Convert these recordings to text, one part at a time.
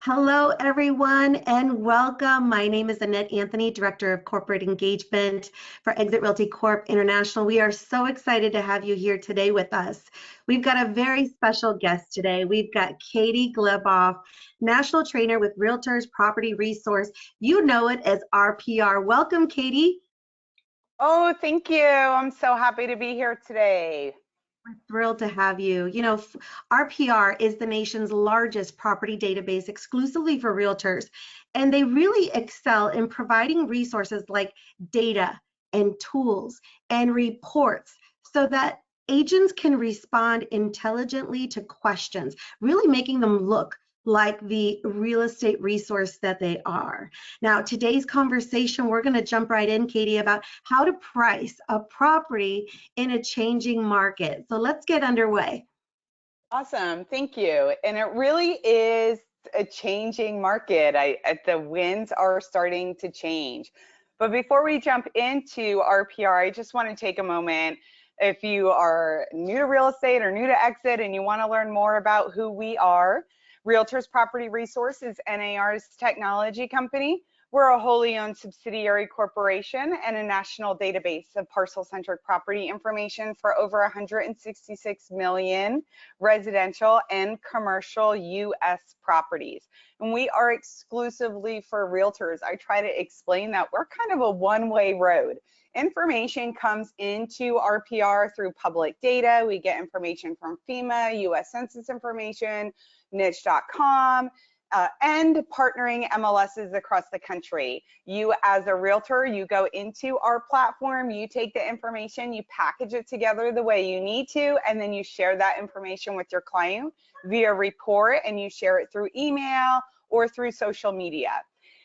Hello, everyone, and welcome. My name is Annette Anthony, Director of Corporate Engagement for Exit Realty Corp International. We are so excited to have you here today with us. We've got a very special guest today. We've got Katie Gleboff, National Trainer with Realtors Property Resource. You know it as RPR. Welcome, Katie. Oh, thank you. I'm so happy to be here today. We're thrilled to have you. You know, RPR is the nation's largest property database exclusively for realtors, and they really excel in providing resources like data and tools and reports so that agents can respond intelligently to questions, really making them look like the real estate resource that they are. Now, today's conversation, we're going to jump right in, Katie, about how to price a property in a changing market. So let's get underway. Awesome. Thank you. And it really is a changing market. The winds are starting to change. But before we jump into RPR, I just want to take a moment. If you are new to real estate or new to Exit and you want to learn more about who we are, Realtors Property Resource is NAR's technology company. We're a wholly owned subsidiary corporation and a national database of parcel-centric property information for over 166 million residential and commercial U.S. properties. And we are exclusively for realtors. I try to explain that we're kind of a one-way road. Information comes into RPR through public data. We get information from FEMA, U.S. Census information, niche.com, and partnering MLSs across the country. You as a realtor, you go into our platform, you take the information, you package it together the way you need to, and then you share that information with your client via report, and you share it through email or through social media.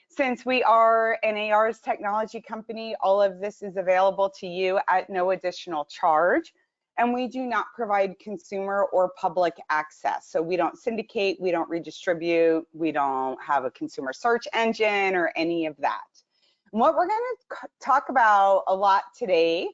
Since we are NAR's technology company, all of this is available to you at no additional charge. And we do not provide consumer or public access. So we don't syndicate, we don't redistribute, we don't have a consumer search engine or any of that. And what we're gonna talk about a lot today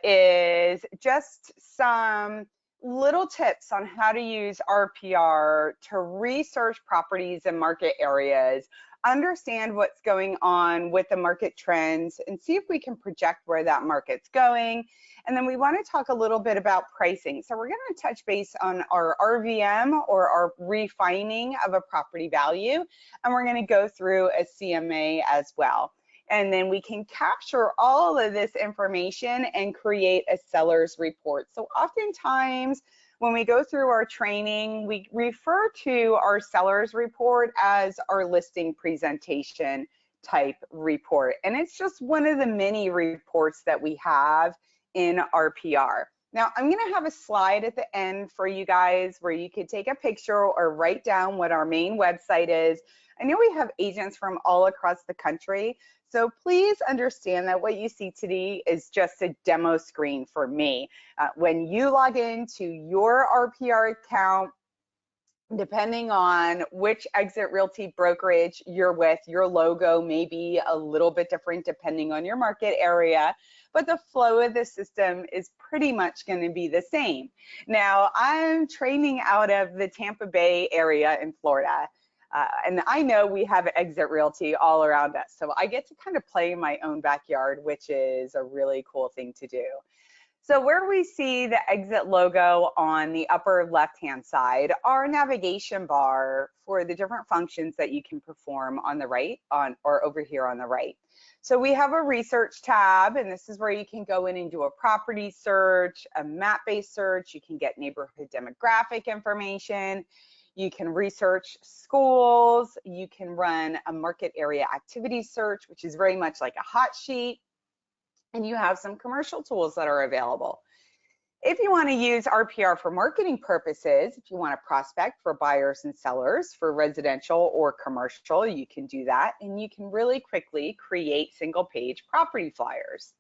is just some little tips on how to use RPR to research properties and market areas, understand what's going on with the market trends, and see if we can project where that market's going. And then we want to talk a little bit about pricing. So we're going to touch base on our RVM, or our refining of a property value, and we're going to go through a CMA as well. And then we can capture all of this information and create a seller's report. So oftentimes when we go through our training, we refer to our seller's report as our listing presentation type report. And it's just one of the many reports that we have in RPR. Now, I'm going to have a slide at the end for you guys where you could take a picture or write down what our main website is. I know we have agents from all across the country, so please understand that what you see today is just a demo screen for me. When you log into your RPR account, depending on which Exit Realty brokerage you're with, your logo may be a little bit different depending on your market area, but the flow of the system is pretty much going to be the same. Now, I'm training out of the Tampa Bay area in Florida. And I know we have Exit Realty all around us, so I get to kind of play in my own backyard, which is a really cool thing to do. So where we see the Exit logo on the upper left-hand side, our navigation bar for the different functions that you can perform on the right, or over here on the right. So we have a research tab, and this is where you can go in and do a property search, a map-based search. You can get neighborhood demographic information. You can research schools. You can run a market area activity search, which is very much like a hot sheet. And you have some commercial tools that are available. If you want to use RPR for marketing purposes, if you want to prospect for buyers and sellers for residential or commercial, you can do that. And you can really quickly create single-page property flyers.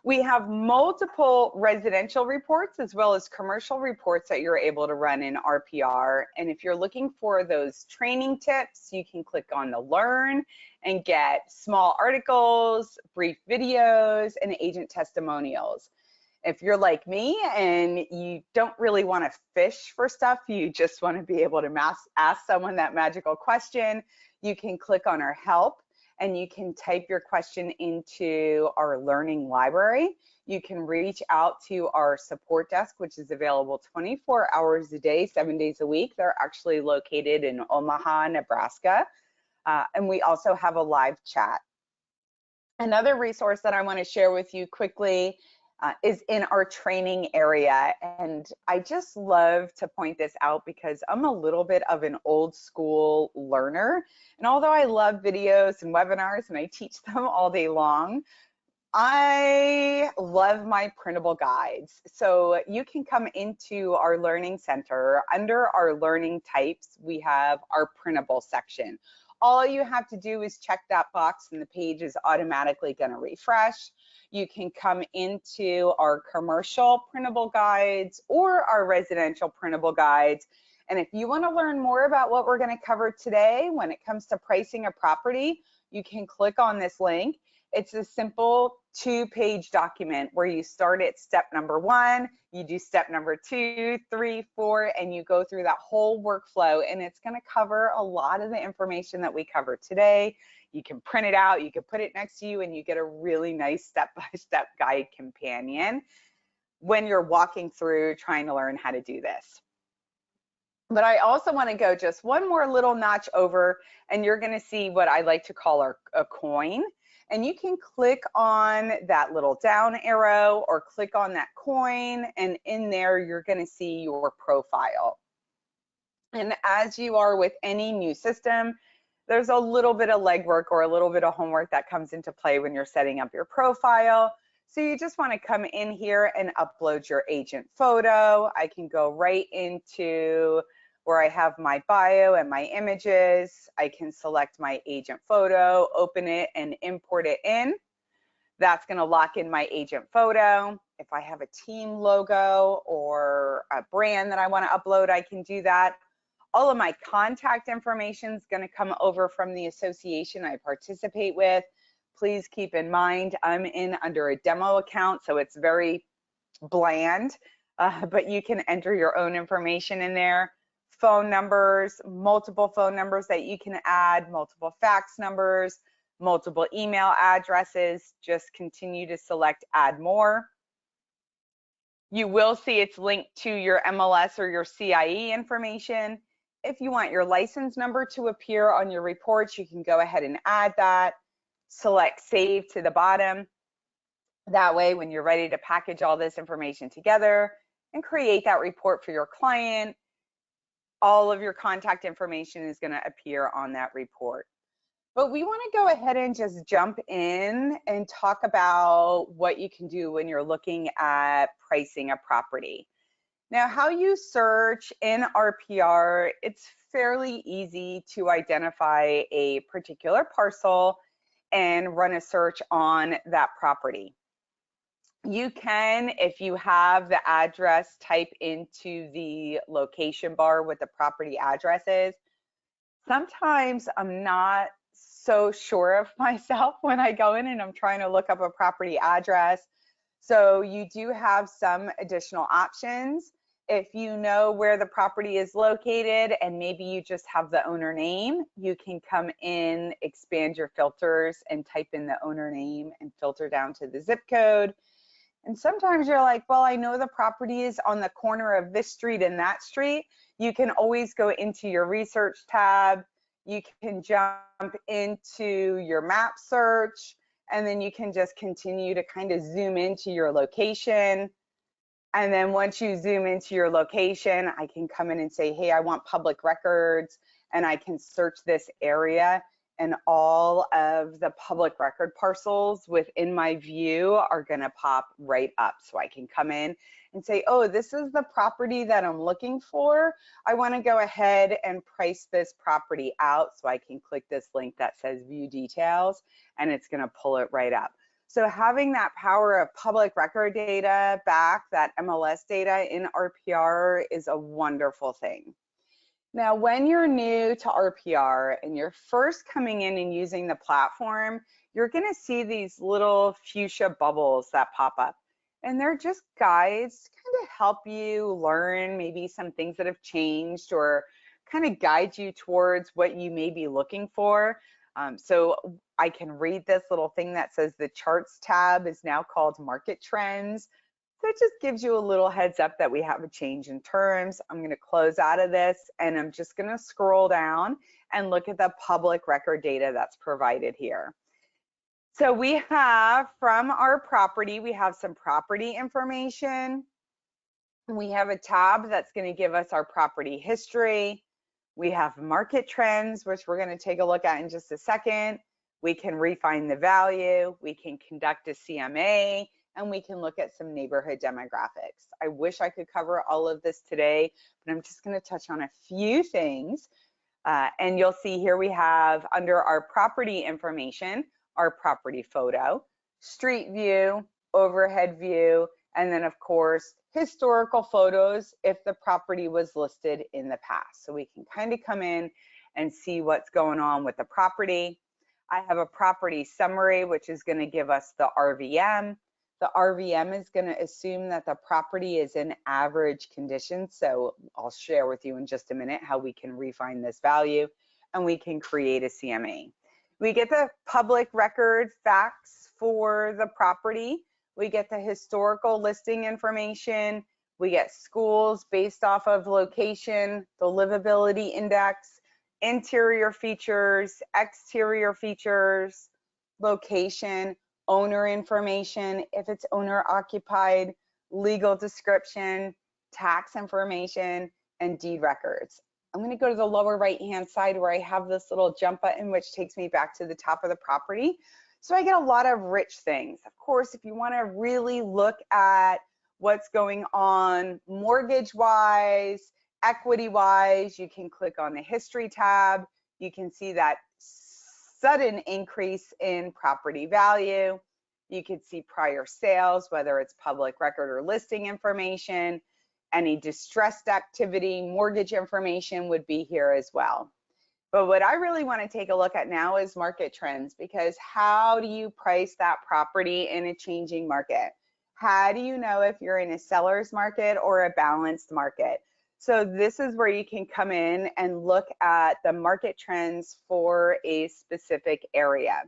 We have multiple residential reports as well as commercial reports that you're able to run in RPR. And if you're looking for those training tips, you can click on the Learn and get small articles, brief videos, and agent testimonials. If you're like me and you don't really want to fish for stuff, you just want to be able to ask someone that magical question, you can click on our help and you can type your question into our learning library. You can reach out to our support desk, which is available 24 hours a day, 7 days a week. They're actually located in Omaha, Nebraska. And we also have a live chat. Another resource that I want to share with you quickly is in our training area. And I just love to point this out because I'm a little bit of an old school learner. And although I love videos and webinars and I teach them all day long, I love my printable guides. So you can come into our learning center. Under our learning types, we have our printable section. All you have to do is check that box and the page is automatically going to refresh. You can come into our commercial printable guides or our residential printable guides. And if you want to learn more about what we're going to cover today when it comes to pricing a property, you can click on this link. It's a simple 2-page document where you start at step number 1, you do step number 2, 3, 4, and you go through that whole workflow, and it's going to cover a lot of the information that we cover today. You can print it out, you can put it next to you, and you get a really nice step-by-step guide companion when you're walking through trying to learn how to do this. But I also want to go just one more little notch over, and you're going to see what I like to call a coin. And you can click on that little down arrow or click on that coin, and in there you're going to see your profile. And as you are with any new system, there's a little bit of legwork or a little bit of homework that comes into play when you're setting up your profile. So you just want to come in here and upload your agent photo. I can go right into where I have my bio and my images. I can select my agent photo, open it, and import it in. That's going to lock in my agent photo. If I have a team logo or a brand that I want to upload, I can do that. All of my contact information is going to come over from the association I participate with. Please keep in mind, I'm in under a demo account, so it's very bland, but you can enter your own information in there. Phone numbers, multiple phone numbers that you can add, multiple fax numbers, multiple email addresses. Just continue to select add more. You will see it's linked to your MLS or your CIE information. If you want your license number to appear on your reports, you can go ahead and add that. Select save to the bottom. That way, when you're ready to package all this information together and create that report for your client, all of your contact information is going to appear on that report. But we want to go ahead and just jump in and talk about what you can do when you're looking at pricing a property. Now, how you search in RPR, it's fairly easy to identify a particular parcel and run a search on that property. You can, if you have the address, type into the location bar what the property address is. Sometimes I'm not so sure of myself when I go in and I'm trying to look up a property address. So you do have some additional options. If you know where the property is located and maybe you just have the owner name, you can come in, expand your filters and type in the owner name and filter down to the zip code. And sometimes you're like, well, I know the property is on the corner of this street and that street. You can always go into your research tab. You can jump into your map search, and then you can just continue to kind of zoom into your location. And then once you zoom into your location, I can come in and say, hey, I want public records, and I can search this area, and all of the public record parcels within my view are going to pop right up. So I can come in and say, oh, this is the property that I'm looking for. I want to go ahead and price this property out. So I can click this link that says view details, and it's going to pull it right up. So having that power of public record data back, that MLS data in RPR, is a wonderful thing. Now, when you're new to RPR and you're first coming in and using the platform, you're going to see these little fuchsia bubbles that pop up. And they're just guides to kind of help you learn maybe some things that have changed or kind of guide you towards what you may be looking for. So I can read this little thing that says the charts tab is now called market trends. So it just gives you a little heads up that we have a change in terms. I'm going to close out of this and I'm just going to scroll down and look at the public record data that's provided here. So we have from our property, we have some property information. We have a tab that's going to give us our property history. We have market trends, which we're going to take a look at in just a second. We can refine the value. We can conduct a CMA, and we can look at some neighborhood demographics. I wish I could cover all of this today, but I'm just going to touch on a few things. And you'll see here we have under our property information, our property photo, street view, overhead view, and then of course, historical photos if the property was listed in the past. So we can kind of come in and see what's going on with the property. I have a property summary, which is going to give us the RVM. The RVM is going to assume that the property is in average condition. So I'll share with you in just a minute how we can refine this value and we can create a CMA. We get the public record facts for the property. We get the historical listing information. We get schools based off of location, the livability index, interior features, exterior features, location, owner information, if it's owner occupied, legal description, tax information, and deed records. I'm going to go to the lower right-hand side where I have this little jump button, which takes me back to the top of the property. So I get a lot of rich things. Of course, if you want to really look at what's going on mortgage-wise, equity-wise, you can click on the history tab. You can see that sudden increase in property value. You can see prior sales, whether it's public record or listing information. Any distressed activity, mortgage information would be here as well. But what I really want to take a look at now is market trends, because how do you price that property in a changing market? How do you know if you're in a seller's market or a balanced market? So this is where you can come in and look at the market trends for a specific area.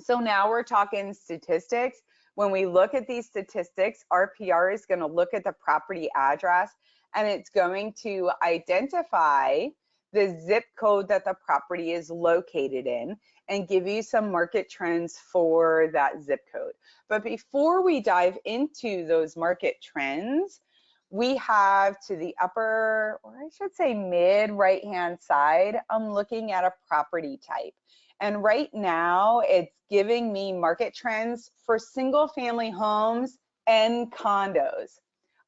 So now we're talking statistics. When we look at these statistics, RPR is going to look at the property address and it's going to identify the zip code that the property is located in and give you some market trends for that zip code. But before we dive into those market trends, we have to the upper, or I should say mid right-hand side, I'm looking at a property type. And right now it's giving me market trends for single family homes and condos.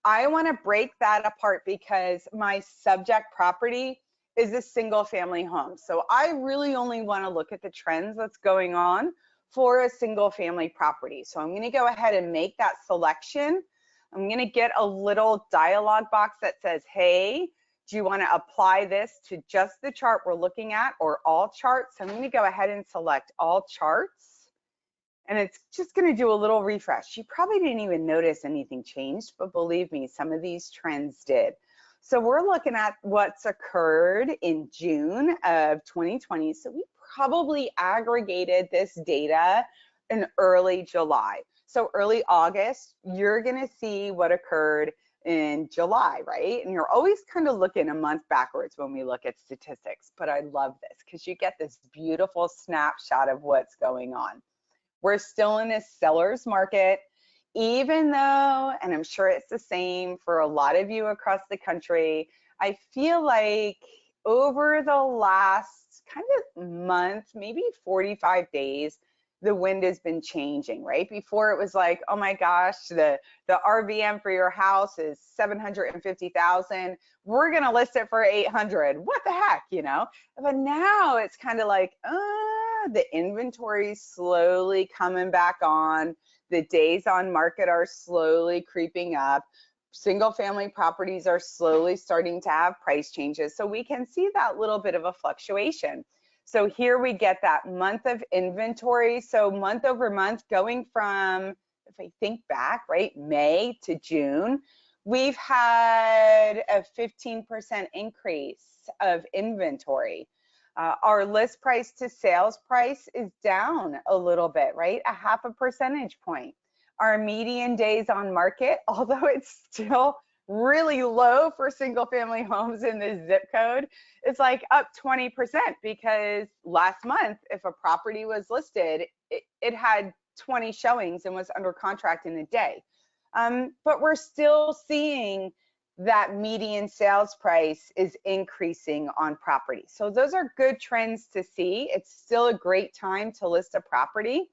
I want to break that apart because my subject property is a single family home. So I really only want to look at the trends that's going on for a single family property. So I'm going to go ahead and make that selection. I'm going to get a little dialog box that says, hey, do you want to apply this to just the chart we're looking at or all charts? So I'm going to go ahead and select all charts. And it's just going to do a little refresh. You probably didn't even notice anything changed, but believe me, some of these trends did. So we're looking at what's occurred in June of 2020. So we probably aggregated this data in early July. So early August, you're going to see what occurred in July, right? And you're always kind of looking a month backwards when we look at statistics. But I love this because you get this beautiful snapshot of what's going on. We're still in a seller's market, even though, and I'm sure it's the same for a lot of you across the country, I feel like over the last kind of month, maybe 45 days, the wind has been changing, right? Before it was like, oh my gosh, the RVM for your house is 750,000. We're gonna list it for 800. What the heck, you know? But now it's kind of like, the inventory is slowly coming back on. The days on market are slowly creeping up. Single family properties are slowly starting to have price changes. So we can see that little bit of a fluctuation. So here we get that month of inventory. So month over month, going from if I think back, right, May to June, we've had a 15% increase of inventory. Our list price to sales price is down a little bit, right? A half a percentage point. Our median days on market, although it's still really low for single family homes in this zip code, it's like up 20% because last month, if a property was listed, it had 20 showings and was under contract in a day. But we're still seeing that median sales price is increasing on property. So those are good trends to see. It's still a great time to list a property.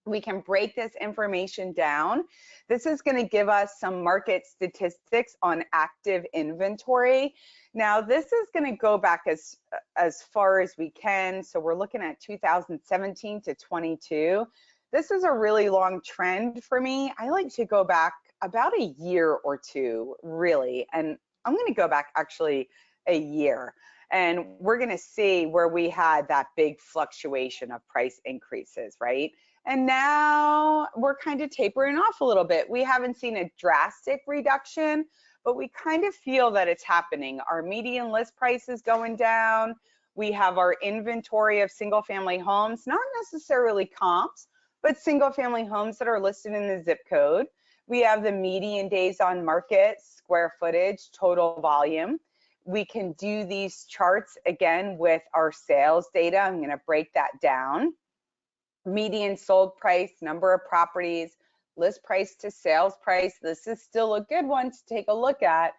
We can break this information down. This is going to give us some market statistics on active inventory. Now, this is going to go back as far as we can. So we're looking at 2017 to 22. This is a really long trend for me. I like to go back about a year or two, really. And I'm going to go back actually a year. And we're going to see where we had that big fluctuation of price increases, right? And now we're kind of tapering off a little bit. We haven't seen a drastic reduction, but we kind of feel that it's happening. Our median list price is going down. We have our inventory of single family homes, not necessarily comps, but single family homes that are listed in the zip code. We have the median days on market, square footage, total volume. We can do these charts again with our sales data. I'm going to break that down. Median sold price, number of properties, list price to sales price. This is still a good one to take a look at.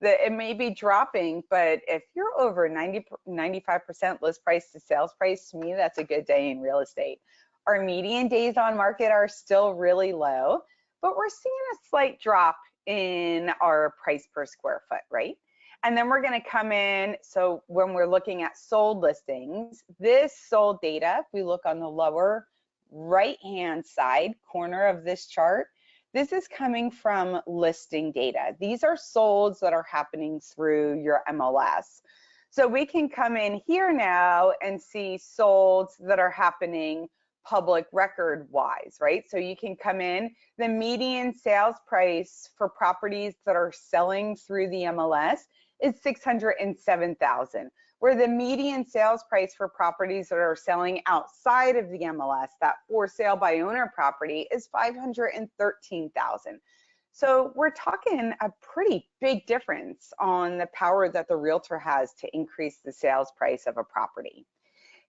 It may be dropping, but if you're over 95% list price to sales price, to me, that's a good day in real estate. Our median days on market are still really low, but we're seeing a slight drop in our price per square foot, right? And then we're going to come in. So when we're looking at sold listings, this sold data, if we look on the lower right-hand side corner of this chart, this is coming from listing data. These are solds that are happening through your MLS. So we can come in here now and see solds that are happening public record wise, right? So you can come in, the median sales price for properties that are selling through the MLS is $607,000, where the median sales price for properties that are selling outside of the MLS, that for sale by owner property, is $513,000. So we're talking a pretty big difference on the power that the realtor has to increase the sales price of a property.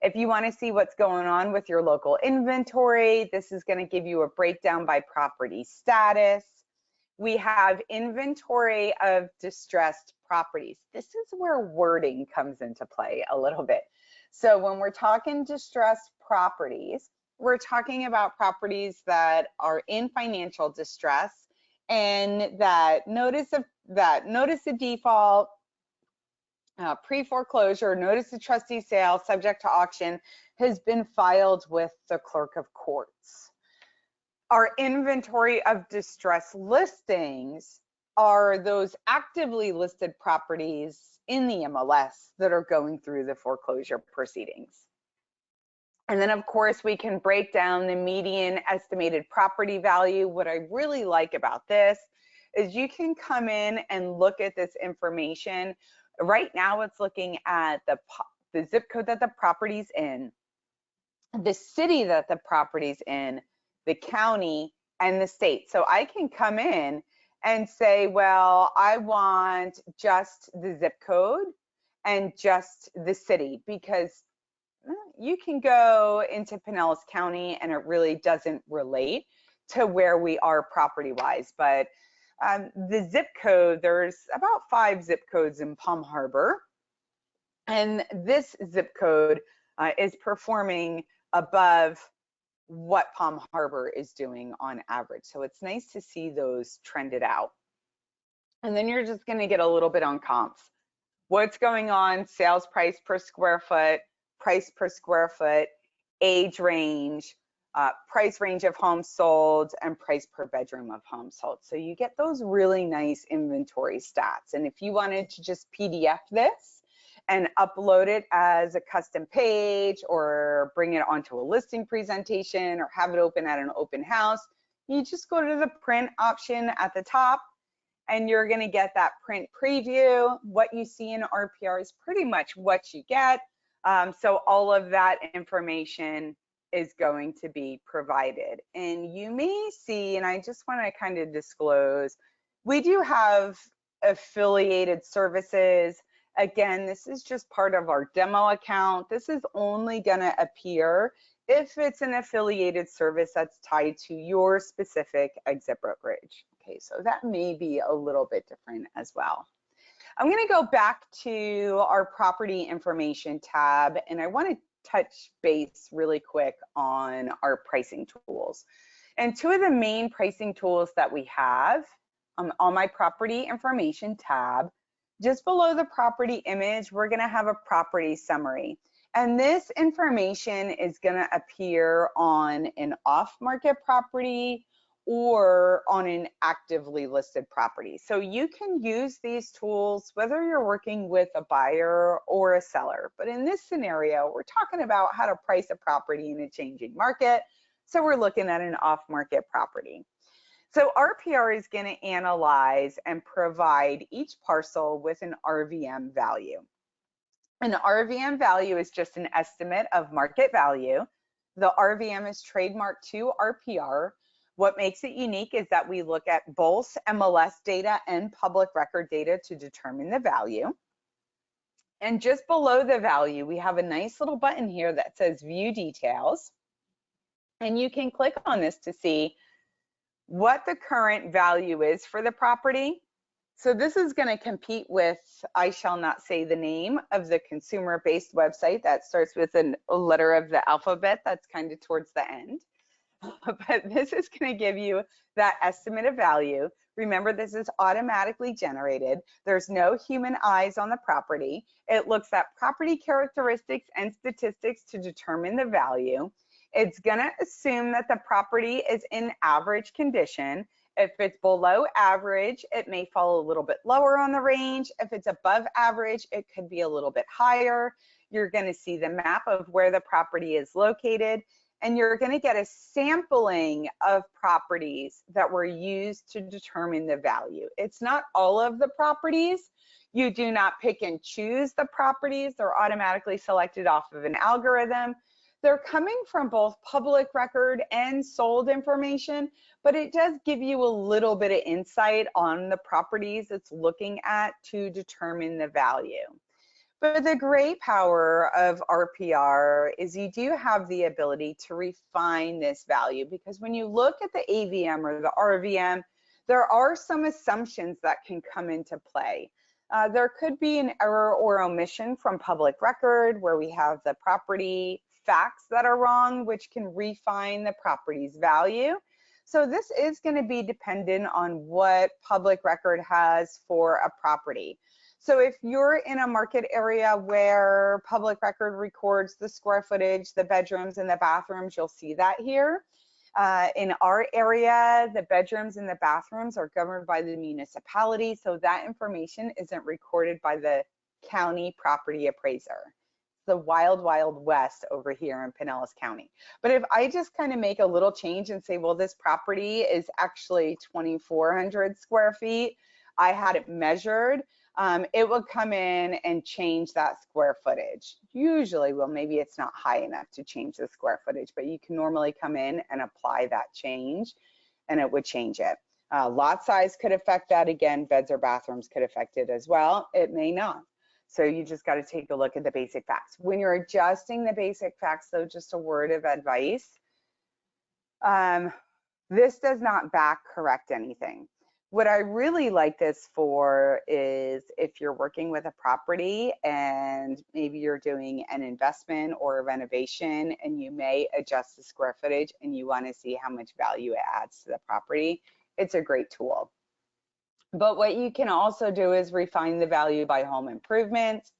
If you want to see what's going on with your local inventory, this is going to give you a breakdown by property status. We have inventory of distressed properties. This is where wording comes into play a little bit. So when we're talking distressed properties, we're talking about properties that are in financial distress and that notice of default, pre-foreclosure, notice of trustee sale, subject to auction, has been filed with the clerk of courts. Our inventory of distress listings are those actively listed properties in the MLS that are going through the foreclosure proceedings. And then of course we can break down the median estimated property value. What I really like about this is you can come in and look at this information. Right now it's looking at the zip code that the property's in, the city that the property's in, the county, and the state. So I can come in and say, well, I want just the zip code and just the city, because you can go into Pinellas County and it really doesn't relate to where we are property-wise. But the zip code, there's about 5 zip codes in Palm Harbor, and this zip code is performing above what Palm Harbor is doing on average. So it's nice to see those trended out. And then you're just going to get a little bit on comps. What's going on? Sales price per square foot, price per square foot, age range, price range of homes sold, and price per bedroom of homes sold. So you get those really nice inventory stats. And if you wanted to just PDF this and upload it as a custom page or bring it onto a listing presentation or have it open at an open house, you just go to the print option at the top, and you're going to get that print preview. What you see in RPR is pretty much what you get. So all of that information is going to be provided. And you may see, and I just want to kind of disclose, we do have affiliated services. Again, this is just part of our demo account. This is only going to appear if it's an affiliated service that's tied to your specific exit brokerage. Okay, so that may be a little bit different as well. I'm going to go back to our property information tab, and I want to touch base really quick on our pricing tools. And two of the main pricing tools that we have on my property information tab, just below the property image, we're going to have a property summary. And this information is going to appear on an off-market property or on an actively listed property. So you can use these tools whether you're working with a buyer or a seller. But in this scenario, we're talking about how to price a property in a changing market. So we're looking at an off-market property. So RPR is going to analyze and provide each parcel with an RVM value. An RVM value is just an estimate of market value. The RVM is trademarked to RPR. What makes it unique is that we look at both MLS data and public record data to determine the value. And just below the value, we have a nice little button here that says View Details. And you can click on this to see what the current value is for the property. So this is going to compete with, I shall not say the name of the consumer-based website that starts with a letter of the alphabet that's kind of towards the end. But this is going to give you that estimate of value. Remember, this is automatically generated. There's no human eyes on the property. It looks at property characteristics and statistics to determine the value. It's going to assume that the property is in average condition. If it's below average, it may fall a little bit lower on the range. If it's above average, it could be a little bit higher. You're going to see the map of where the property is located, and you're going to get a sampling of properties that were used to determine the value. It's not all of the properties. You do not pick and choose the properties. They're automatically selected off of an algorithm. They're coming from both public record and sold information, but it does give you a little bit of insight on the properties it's looking at to determine the value. But the great power of RPR is you do have the ability to refine this value, because when you look at the AVM or the RVM, there are some assumptions that can come into play. There could be an error or omission from public record where we have the property facts that are wrong, which can refine the property's value. So this is going to be dependent on what public record has for a property. So if you're in a market area where public record records the square footage, the bedrooms and the bathrooms, you'll see that here. In our area, the bedrooms and the bathrooms are governed by the municipality, so that information isn't recorded by the county property appraiser. The wild, wild west over here in Pinellas County. But if I just kind of make a little change and say, well, this property is actually 2,400 square feet, I had it measured, it will come in and change that square footage. Usually, well, maybe it's not high enough to change the square footage, but you can normally come in and apply that change and it would change it. Lot size could affect that. Again, beds or bathrooms could affect it as well. It may not. So you just got to take a look at the basic facts. When you're adjusting the basic facts, though, just a word of advice, this does not back correct anything. What I really like this for is if you're working with a property and maybe you're doing an investment or a renovation and you may adjust the square footage and you want to see how much value it adds to the property, it's a great tool. But what you can also do is refine the value by home improvement.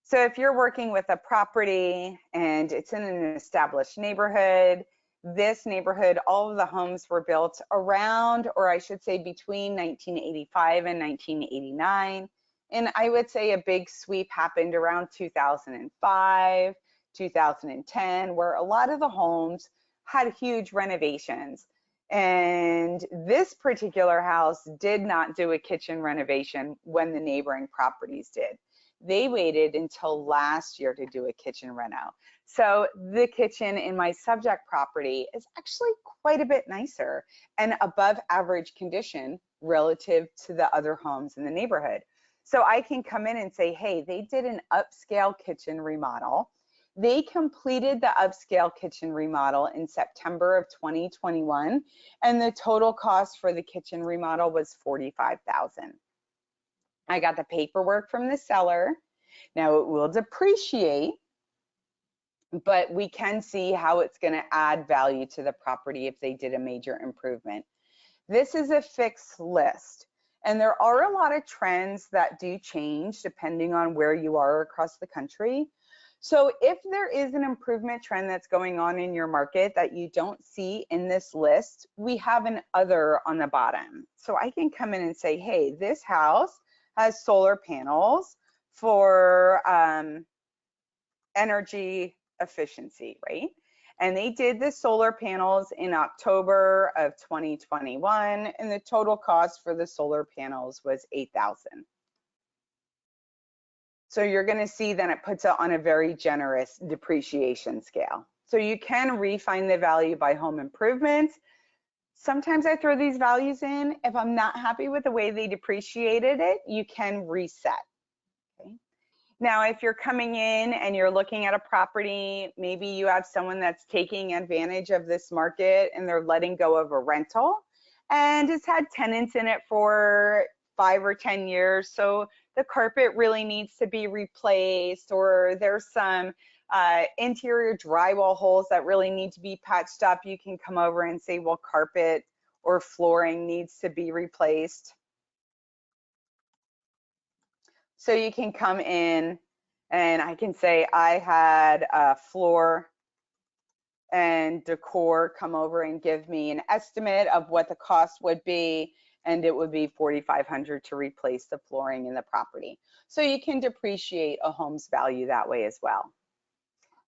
So if you're working with a property and it's in an established neighborhood, this neighborhood, all of the homes were built around, or I should say between 1985 and 1989. And I would say a big sweep happened around 2005, 2010, where a lot of the homes had huge renovations. And this particular house did not do a kitchen renovation when the neighboring properties did. They waited until last year to do a kitchen reno. So the kitchen in my subject property is actually quite a bit nicer and above average condition relative to the other homes in the neighborhood. So I can come in and say, hey, they did an upscale kitchen remodel. They completed the upscale kitchen remodel in September of 2021, and the total cost for the kitchen remodel was $45,000. I got the paperwork from the seller. Now it will depreciate, but we can see how it's going to add value to the property if they did a major improvement. This is a fixed list, and there are a lot of trends that do change depending on where you are across the country. So if there is an improvement trend that's going on in your market that you don't see in this list, we have an other on the bottom. So I can come in and say, hey, this house has solar panels for energy efficiency, right? And they did the solar panels in October of 2021, and the total cost for the solar panels was $8,000. So you're going to see that it puts it on a very generous depreciation scale. So you can refine the value by home improvements. Sometimes I throw these values in. If I'm not happy with the way they depreciated it, you can reset. Okay. Now, if you're coming in and you're looking at a property, maybe you have someone that's taking advantage of this market and they're letting go of a rental and it's had tenants in it for 5 or 10 years. So the carpet really needs to be replaced, or there's some interior drywall holes that really need to be patched up. You can come over and say, well, carpet or flooring needs to be replaced. So you can come in and I can say I had a floor and decor come over and give me an estimate of what the cost would be, and it would be $4,500 to replace the flooring in the property. So you can depreciate a home's value that way as well.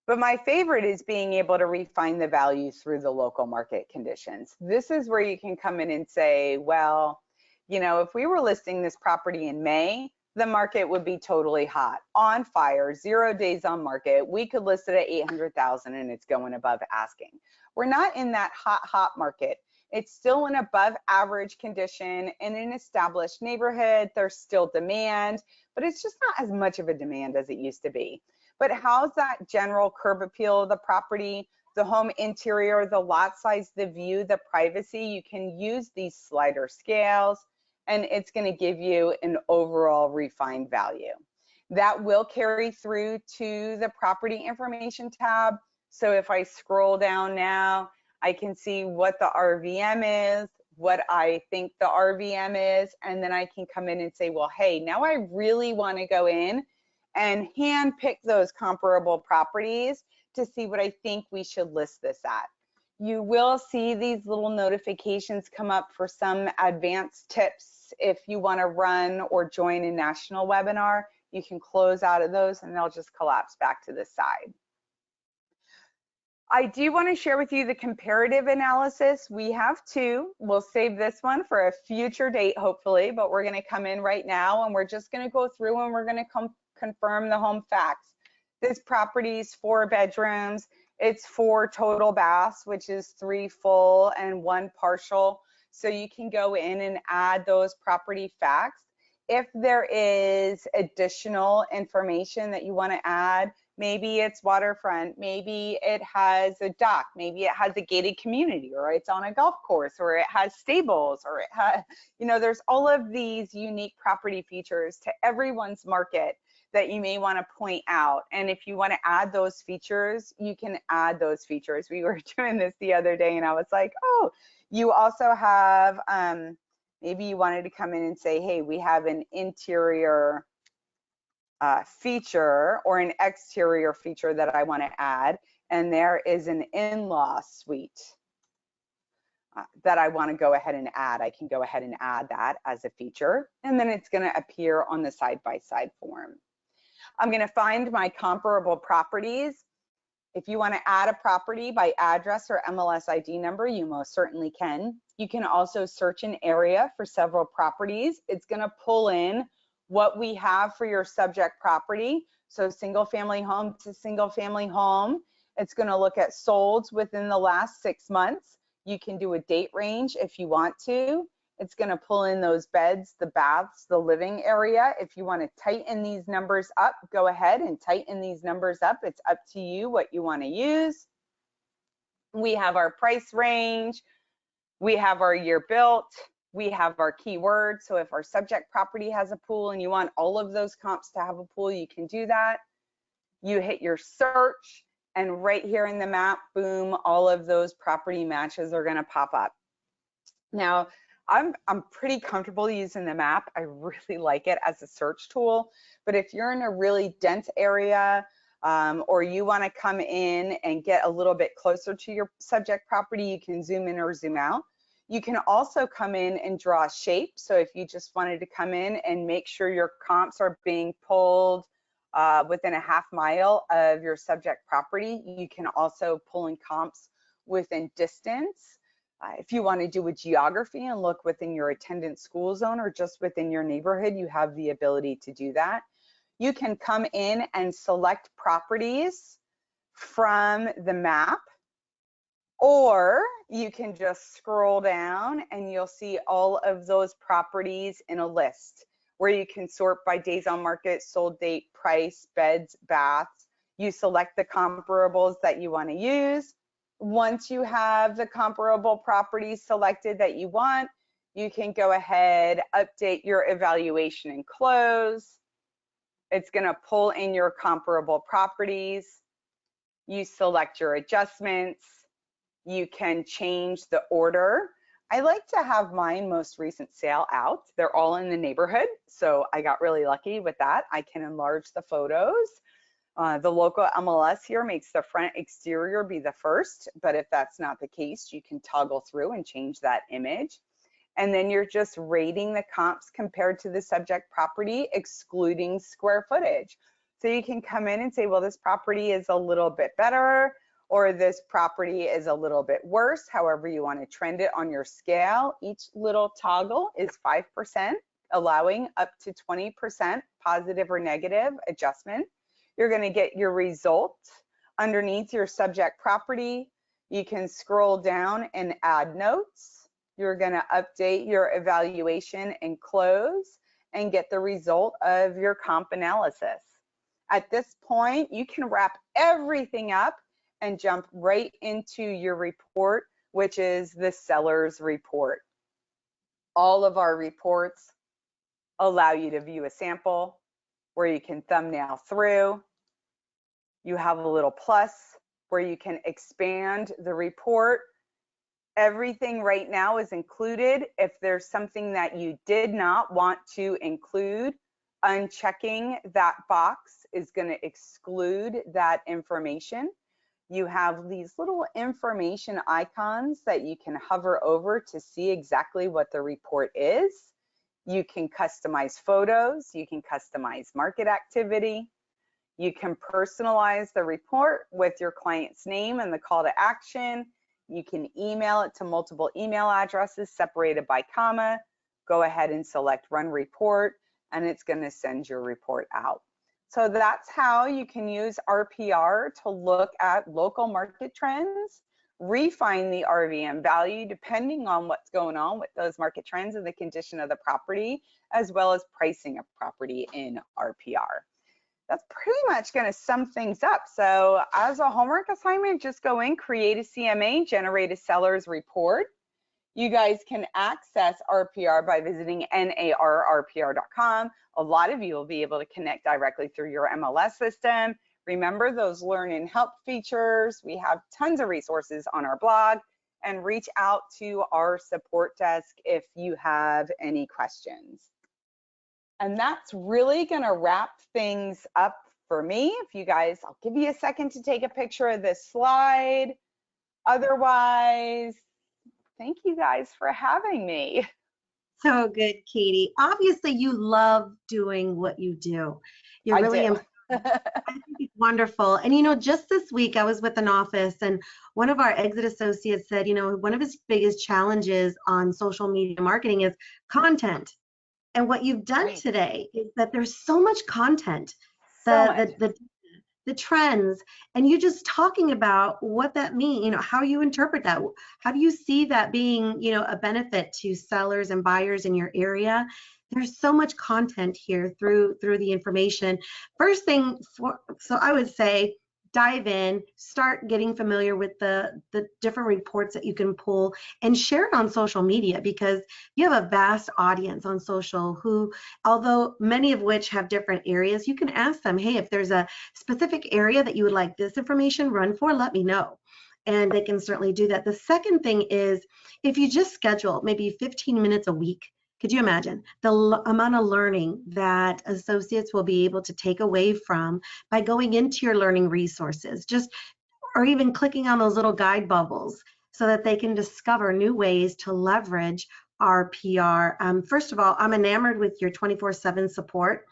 But my favorite is being able to refine the value through the local market conditions. This is where you can come in and say, well, you know, if we were listing this property in May, the market would be totally hot, on fire, 0 days on market. We could list it at 800,000 and it's going above asking. We're not in that hot market. It's still an above average condition in an established neighborhood. There's still demand, but it's just not as much of a demand as it used to be. But how's that general curb appeal of the property, the home interior, the lot size, the view, the privacy? You can use these slider scales and it's going to give you an overall refined value. That will carry through to the property information tab. So if I scroll down now, I can see what the RVM is, what I think the RVM is, and then I can come in and say, well, hey, now I really want to go in and hand pick those comparable properties to see what I think we should list this at. You will see these little notifications come up for some advanced tips. If you want to run or join a national webinar, you can close out of those and they'll just collapse back to the side. I do want to share with you the comparative analysis. We have two. We'll save this one for a future date, hopefully, but we're going to come in right now and we're just going to go through and we're going to confirm the home facts. This property is 4 bedrooms. It's 4 total baths, which is 3 full and 1 partial. So you can go in and add those property facts. If there is additional information that you want to add, maybe it's waterfront, maybe it has a dock, maybe it has a gated community, or it's on a golf course, or it has stables, or it has, you know, there's all of these unique property features to everyone's market that you may want to point out. And if you want to add those features, you can add those features. We were doing this the other day and I was like, oh, you also have, maybe you wanted to come in and say, hey, we have an interior feature or an exterior feature that I want to add. And there is an in-law suite that I want to go ahead and add. I can go ahead and add that as a feature. And then it's going to appear on the side-by-side form. I'm going to find my comparable properties. If you want to add a property by address or MLS ID number, you most certainly can. You can also search an area for several properties. It's going to pull in what we have for your subject property. So single family home to single family home. It's going to look at solds within the last 6 months. You can do a date range if you want to. It's going to pull in those beds, the baths, the living area. If you want to tighten these numbers up, go ahead and tighten these numbers up. It's up to you what you want to use. We have our price range. We have our year built. We have our keywords. So if our subject property has a pool and you want all of those comps to have a pool, you can do that. You hit your search, and right here in the map, boom, all of those property matches are going to pop up. Now, I'm pretty comfortable using the map. I really like it as a search tool. But if you're in a really dense area, or you want to come in and get a little bit closer to your subject property, you can zoom in or zoom out. You can also come in and draw a shape. So if you just wanted to come in and make sure your comps are being pulled within a half mile of your subject property, you can also pull in comps within distance. If you want to do a geography and look within your attendance school zone or just within your neighborhood, you have the ability to do that. You can come in and select properties from the map, or you can just scroll down and you'll see all of those properties in a list where you can sort by days on market, sold date, price, beds, baths. You select the comparables that you want to use. Once you have the comparable properties selected that you want, you can go ahead, update your evaluation and close. It's going to pull in your comparable properties. You select your adjustments. You can change the order. I like to have mine most recent sale out. They're all in the neighborhood, so I got really lucky with that. I can enlarge the photos. The local MLS here makes the front exterior be the first, but if that's not the case, you can toggle through and change that image. And then you're just rating the comps compared to the subject property, excluding square footage. So you can come in and say, well, this property is a little bit better, or this property is a little bit worse, however you want to trend it on your scale. Each little toggle is 5%, allowing up to 20% positive or negative adjustment. You're going to get your result underneath your subject property. You can scroll down and add notes. You're going to update your evaluation and close and get the result of your comp analysis. At this point, you can wrap everything up and jump right into your report, which is the seller's report. All of our reports allow you to view a sample where you can thumbnail through. You have a little plus where you can expand the report. Everything right now is included. If there's something that you did not want to include, unchecking that box is going to exclude that information. You have these little information icons that you can hover over to see exactly what the report is. You can customize photos. You can customize market activity. You can personalize the report with your client's name and the call to action. You can email it to multiple email addresses separated by comma. Go ahead and select run report, and it's going to send your report out. So that's how you can use RPR to look at local market trends, refine the RVM value depending on what's going on with those market trends and the condition of the property, as well as pricing a property in RPR. That's pretty much going to sum things up. So as a homework assignment, just go in, create a CMA, generate a seller's report. You guys can access RPR by visiting narrpr.com. A lot of you will be able to connect directly through your MLS system. Remember those learn and help features. We have tons of resources on our blog, and reach out to our support desk if you have any questions. And that's really going to wrap things up for me. If you guys, I'll give you a second to take a picture of this slide. Otherwise, thank you guys for having me. So good, Katie. Obviously, you love doing what you do. You're really I think it's wonderful. And, you know, just this week I was with an office and one of our exit associates said, you know, one of his biggest challenges on social media marketing is content. And what you've done Right. today is that there's so much content, So much. the trends, and you just talking about what that means, you know, how you interpret that. How do you see that being, you know, a benefit to sellers and buyers in your area? There's so much content here through the information. First thing so I would say dive in, start getting familiar with the different reports that you can pull and share it on social media because you have a vast audience on social who, although many of which have different areas, you can ask them, hey, if there's a specific area that you would like this information run for, let me know. And they can certainly do that. The second thing is if you just schedule maybe 15 minutes a week, could you imagine the amount of learning that associates will be able to take away from by going into your learning resources, just or even clicking on those little guide bubbles so that they can discover new ways to leverage our PR. First of all, I'm enamored with your 24/7 support.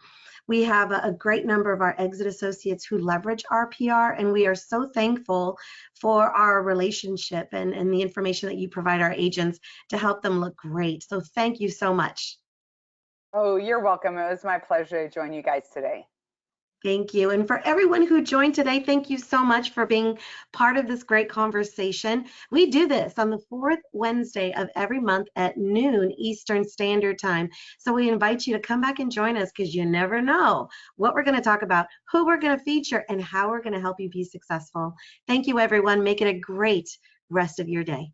We have a great number of our exit associates who leverage our PR, and we are so thankful for our relationship and the information that you provide our agents to help them look great. So thank you so much. Oh, you're welcome. It was my pleasure to join you guys today. Thank you. And for everyone who joined today, thank you so much for being part of this great conversation. We do this on the fourth Wednesday of every month at noon Eastern Standard Time. So we invite you to come back and join us because you never know what we're going to talk about, who we're going to feature, and how we're going to help you be successful. Thank you, everyone. Make it a great rest of your day.